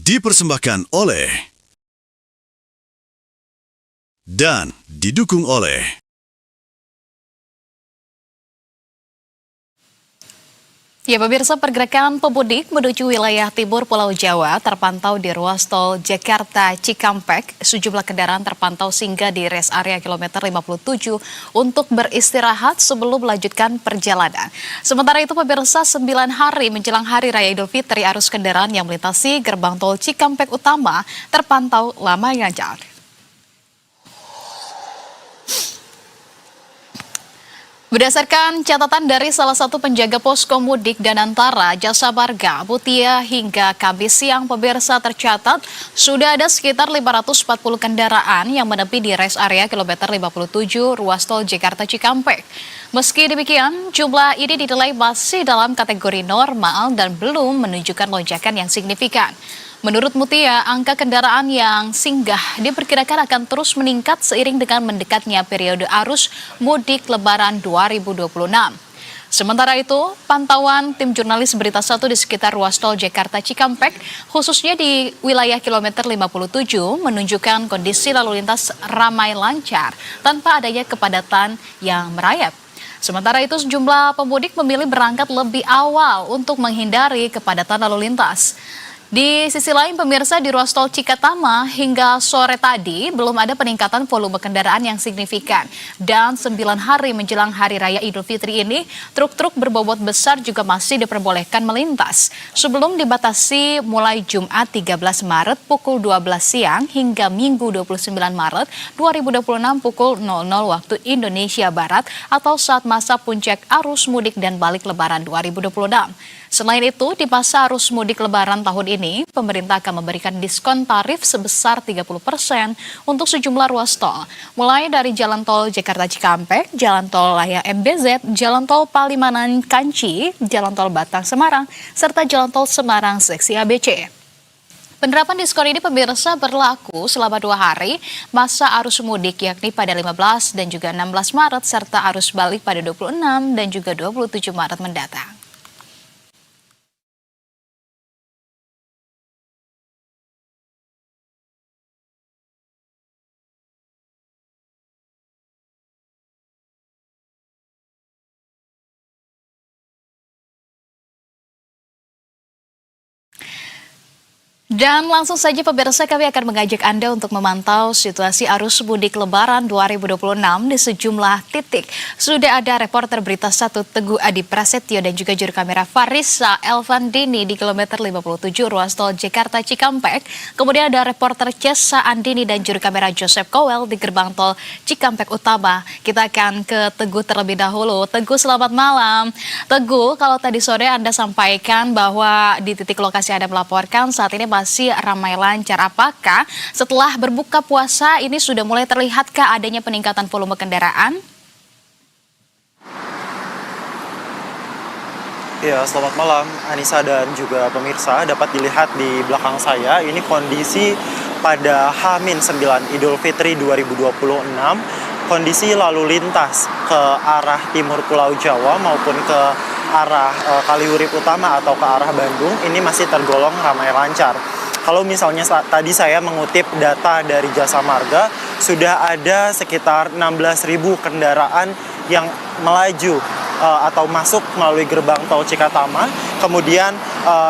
Dipersembahkan oleh dan didukung oleh Ya, pemirsa, pergerakan pemudik menuju wilayah timur Pulau Jawa terpantau di ruas tol Jakarta Cikampek. Sejumlah kendaraan terpantau singgah di rest area kilometer 57 untuk beristirahat sebelum melanjutkan perjalanan. Sementara itu, pemirsa, 9 hari menjelang Hari Raya Idul Fitri, arus kendaraan yang melintasi gerbang tol Cikampek Utama terpantau lama lancar. Berdasarkan catatan dari salah satu penjaga posko mudik dan antara Jasa Marga, Mutia, hingga Kamis siang, pemirsa, tercatat sudah ada sekitar 540 kendaraan yang menepi di rest area kilometer 57 ruas tol Jakarta Cikampek. Meski demikian, jumlah ini dinilai masih dalam kategori normal dan belum menunjukkan lonjakan yang signifikan. Menurut Mutia, angka kendaraan yang singgah diperkirakan akan terus meningkat seiring dengan mendekatnya periode arus mudik Lebaran 2026. Sementara itu, pantauan tim jurnalis Berita 1 di sekitar ruas tol Jakarta Cikampek, khususnya di wilayah kilometer 57, menunjukkan kondisi lalu lintas ramai lancar tanpa adanya kepadatan yang merayap. Sementara itu, sejumlah pemudik memilih berangkat lebih awal untuk menghindari kepadatan lalu lintas. Di sisi lain, pemirsa, di ruas tol Cikatama hingga sore tadi belum ada peningkatan volume kendaraan yang signifikan. Dan 9 hari menjelang Hari Raya Idul Fitri ini, truk-truk berbobot besar juga masih diperbolehkan melintas. Sebelum dibatasi mulai Jumat 13 Maret pukul 12 siang hingga Minggu 29 Maret 2026 pukul 00 waktu Indonesia Barat atau saat masa puncak arus mudik dan balik Lebaran 2026. Selain itu, di masa arus mudik Lebaran tahun ini, pemerintah akan memberikan diskon tarif sebesar 30% untuk sejumlah ruas tol, mulai dari Jalan Tol Jakarta Cikampek, Jalan Tol Layang MBZ, Jalan Tol Palimanan Kanci, Jalan Tol Batang Semarang, serta Jalan Tol Semarang Seksi ABC. Penerapan diskon ini, pemirsa, berlaku selama 2 hari masa arus mudik, yakni pada 15 dan juga 16 Maret, serta arus balik pada 26 dan juga 27 Maret mendatang. Dan langsung saja, pemirsa, kami akan mengajak Anda untuk memantau situasi arus mudik Lebaran 2026 di sejumlah titik. Sudah ada reporter Berita 1 Teguh Adi Prasetyo dan juga juru kamera Farisa Elvandini di kilometer 57 ruas tol Jakarta Cikampek. Kemudian ada reporter Cesa Andini dan juru kamera Joseph Kowel di gerbang tol Cikampek Utama. Kita akan ke Teguh terlebih dahulu. Teguh, selamat malam. Teguh, kalau tadi sore Anda sampaikan bahwa di titik lokasi Anda melaporkan saat ini masih ramai lancar. Apakah setelah berbuka puasa ini sudah mulai terlihatkah adanya peningkatan volume kendaraan? Ya, selamat malam Anissa dan juga pemirsa. Dapat dilihat di belakang saya, ini kondisi pada H-9 Idul Fitri 2026. Kondisi lalu lintas ke arah timur Pulau Jawa maupun ke arah Kaliurip Utama atau ke arah Bandung ini masih tergolong ramai lancar. Kalau misalnya tadi saya mengutip data dari Jasa Marga, sudah ada sekitar 16.000 kendaraan yang melaju atau masuk melalui gerbang tol Cikatama, kemudian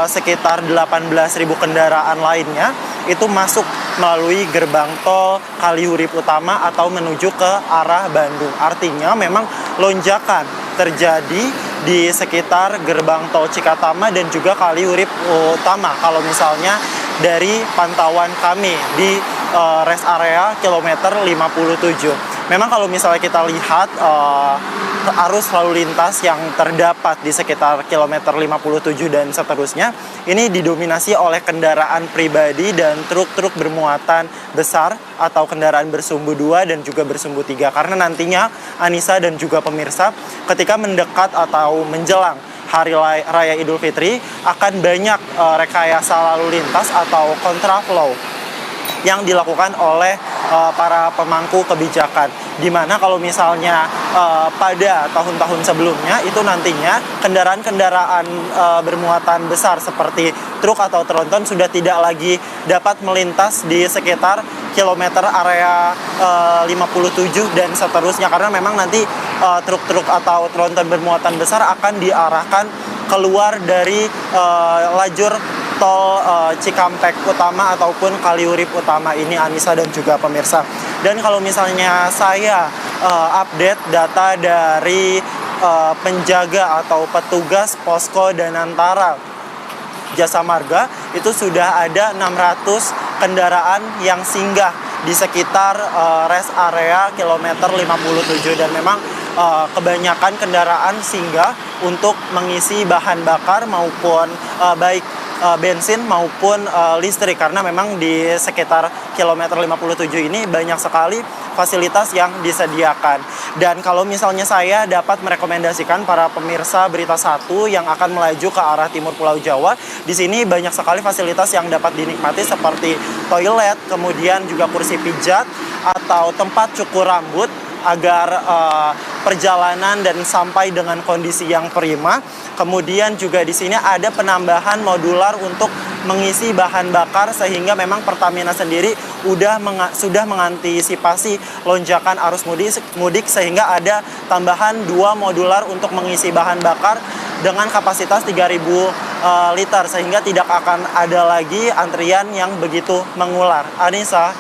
sekitar 18.000 kendaraan lainnya itu masuk melalui gerbang tol Kaliurip Utama atau menuju ke arah Bandung. Artinya memang lonjakan terjadi di sekitar gerbang tol Cikatama dan juga Kaliurip Utama. Kalau misalnya dari pantauan kami di rest area kilometer 57. Memang kalau misalnya kita lihat arus lalu lintas yang terdapat di sekitar kilometer 57 dan seterusnya, ini didominasi oleh kendaraan pribadi dan truk-truk bermuatan besar atau kendaraan bersumbu 2 dan juga bersumbu 3. Karena nantinya Anissa dan juga pemirsa, ketika mendekat atau menjelang Hari Raya Idul Fitri akan banyak rekayasa lalu lintas atau kontraflow yang dilakukan oleh para pemangku kebijakan. Di mana kalau misalnya pada tahun-tahun sebelumnya itu nantinya kendaraan-kendaraan bermuatan besar seperti truk atau tronton sudah tidak lagi dapat melintas di sekitar kilometer area 57 dan seterusnya, karena memang nanti truk-truk atau tronton bermuatan besar akan diarahkan keluar dari lajur tol Cikampek Utama ataupun Kaliurip Utama ini, Anissa dan juga pemirsa. Dan kalau misalnya saya update data dari penjaga atau petugas posko Danantara Jasa Marga, itu sudah ada 600 kendaraan yang singgah di sekitar rest area kilometer 57, dan memang kebanyakan kendaraan singgah untuk mengisi bahan bakar maupun baik bensin maupun listrik, karena memang di sekitar kilometer 57 ini banyak sekali fasilitas yang disediakan. Dan kalau misalnya saya dapat merekomendasikan para pemirsa Berita Satu yang akan melaju ke arah timur Pulau Jawa, di sini banyak sekali fasilitas yang dapat dinikmati seperti toilet, kemudian juga kursi pijat atau tempat cukur rambut agar perjalanan dan sampai dengan kondisi yang prima. Kemudian juga di sini ada penambahan modular untuk mengisi bahan bakar, sehingga memang Pertamina sendiri sudah mengantisipasi lonjakan arus mudik sehingga ada tambahan 2 modular untuk mengisi bahan bakar dengan kapasitas 3.000 liter, sehingga tidak akan ada lagi antrian yang begitu mengular. Anissa.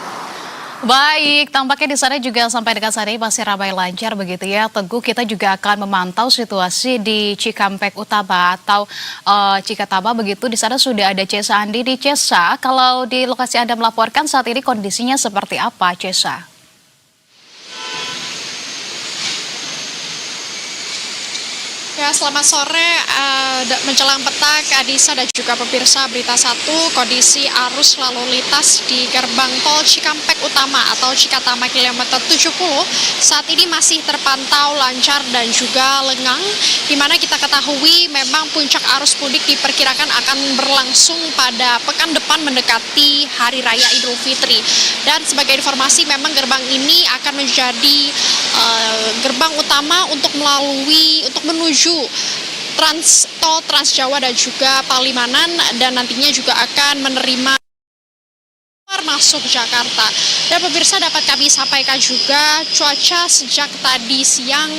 Baik, tampaknya di sana juga sampai dengan saat ini masih ramai lancar begitu ya. Teguh, kita juga akan memantau situasi di Cikampek Utama atau Cikatama begitu. Di sana sudah ada Cesa Andi di Cesa. Kalau di lokasi Anda melaporkan saat ini kondisinya seperti apa, Cesa? Ya, selamat sore menjelang petang, Anissa dan juga pemirsa Berita Satu. Kondisi arus lalu lintas di gerbang tol Cikampek Utama atau Cikatama kilometer 70 saat ini masih terpantau lancar dan juga lengang, di mana kita ketahui memang puncak arus mudik diperkirakan akan berlangsung pada pekan depan mendekati Hari Raya Idul Fitri. Dan sebagai informasi, memang gerbang ini akan menjadi gerbang utama untuk menuju tol Trans Jawa dan juga Palimanan, dan nantinya juga akan menerima masuk Jakarta. Dan pemirsa, dapat kami sampaikan juga cuaca sejak tadi siang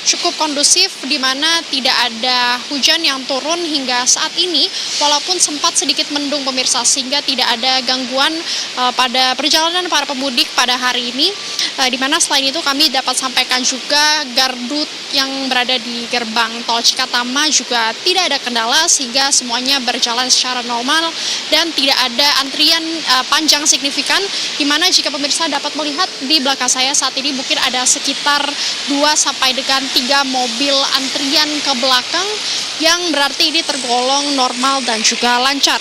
cukup kondusif, di mana tidak ada hujan yang turun hingga saat ini, walaupun sempat sedikit mendung pemirsa, sehingga tidak ada gangguan pada perjalanan para pemudik pada hari ini. Di mana selain itu kami dapat sampaikan juga gardu yang berada di gerbang tol Cikatama juga tidak ada kendala, sehingga semuanya berjalan secara normal dan tidak ada antrian panjang signifikan, di mana jika pemirsa dapat melihat di belakang saya saat ini mungkin ada sekitar 2 sampai dengan 3 mobil antrian ke belakang, yang berarti ini tergolong normal dan juga lancar.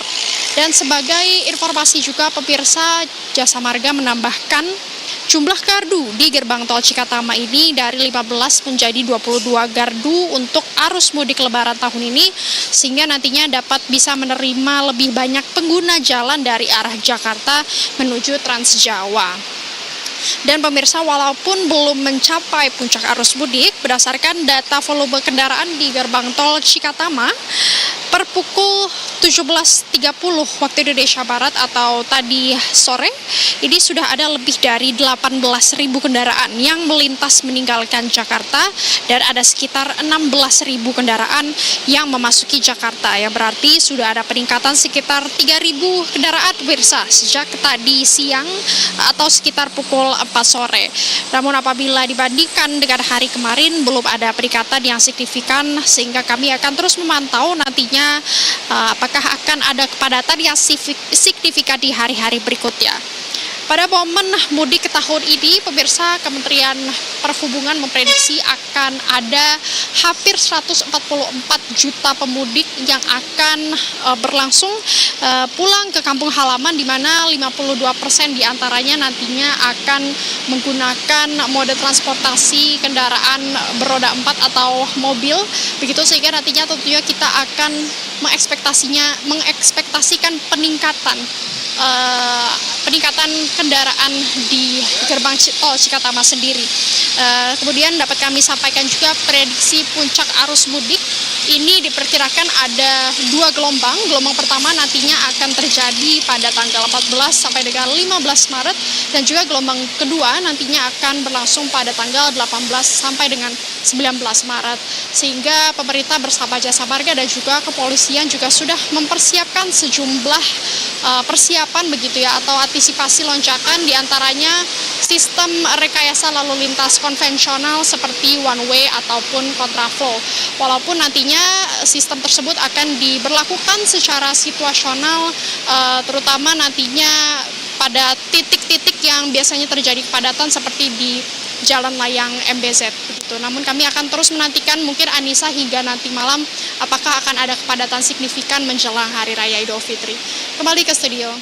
Dan sebagai informasi juga pemirsa, Jasa Marga menambahkan jumlah gardu di gerbang tol Cikatama ini dari 15 menjadi 22 gardu untuk arus mudik lebaran tahun ini, sehingga nantinya dapat bisa menerima lebih banyak pengguna jalan dari arah Jakarta menuju Trans Jawa. Dan pemirsa, walaupun belum mencapai puncak arus mudik, berdasarkan data volume kendaraan di gerbang tol Cikatama per pukul 17.30 waktu Indonesia Barat atau tadi sore, ini sudah ada lebih dari 18.000 kendaraan yang melintas meninggalkan Jakarta, dan ada sekitar 16.000 kendaraan yang memasuki Jakarta, yang berarti sudah ada peningkatan sekitar 3.000 kendaraan pemirsa sejak tadi siang atau sekitar pukul 4 sore. Namun apabila dibandingkan dengan hari kemarin belum ada peningkatan yang signifikan, sehingga kami akan terus memantau nantinya apakah akan ada kepadatan yang signifikan di hari-hari berikutnya. Pada momen mudik tahun ini, pemirsa, Kementerian Perhubungan memprediksi akan ada hampir 144 juta pemudik yang akan berlangsung pulang ke kampung halaman, di mana 52% diantaranya nantinya akan menggunakan mode transportasi kendaraan beroda 4 atau mobil. Begitu, sehingga nantinya tentunya kita akan mengekspektasikan peningkatan kendaraan di gerbang tol Cikatama sendiri. Kemudian dapat kami sampaikan juga prediksi puncak arus mudik ini diperkirakan ada 2 gelombang. Gelombang pertama nantinya akan terjadi pada tanggal 14 sampai dengan 15 Maret dan juga gelombang kedua nantinya akan berlangsung pada tanggal 18 sampai dengan 19 Maret. Sehingga pemerintah bersama Jasa Marga dan juga kepolisian juga sudah mempersiapkan sejumlah persiapan begitu ya, atau antisipasi lonjakan, diantaranya sistem rekayasa lalu lintas konvensional seperti one way ataupun kontraflow. Walaupun nantinya sistem tersebut akan diberlakukan secara situasional, terutama nantinya pada titik-titik yang biasanya terjadi kepadatan seperti di Jalan Layang MBZ begitu. Namun kami akan terus menantikan mungkin Anissa hingga nanti malam apakah akan ada kepadatan signifikan menjelang Hari Raya Idul Fitri. Kembali ke studio.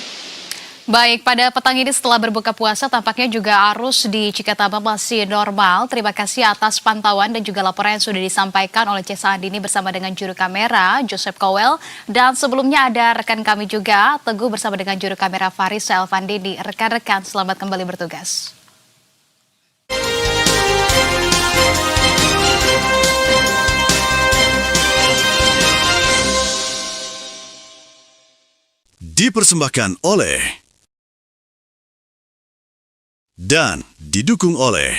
Baik, pada petang ini setelah berbuka puasa tampaknya juga arus di Cikatama masih normal. Terima kasih atas pantauan dan juga laporan yang sudah disampaikan oleh Cesa Andini bersama dengan juru kamera Joseph Kowel. Dan sebelumnya ada rekan kami juga, Teguh bersama dengan juru kamera Faris Elvandini. Rekan-rekan, selamat kembali bertugas. Dipersembahkan oleh dan didukung oleh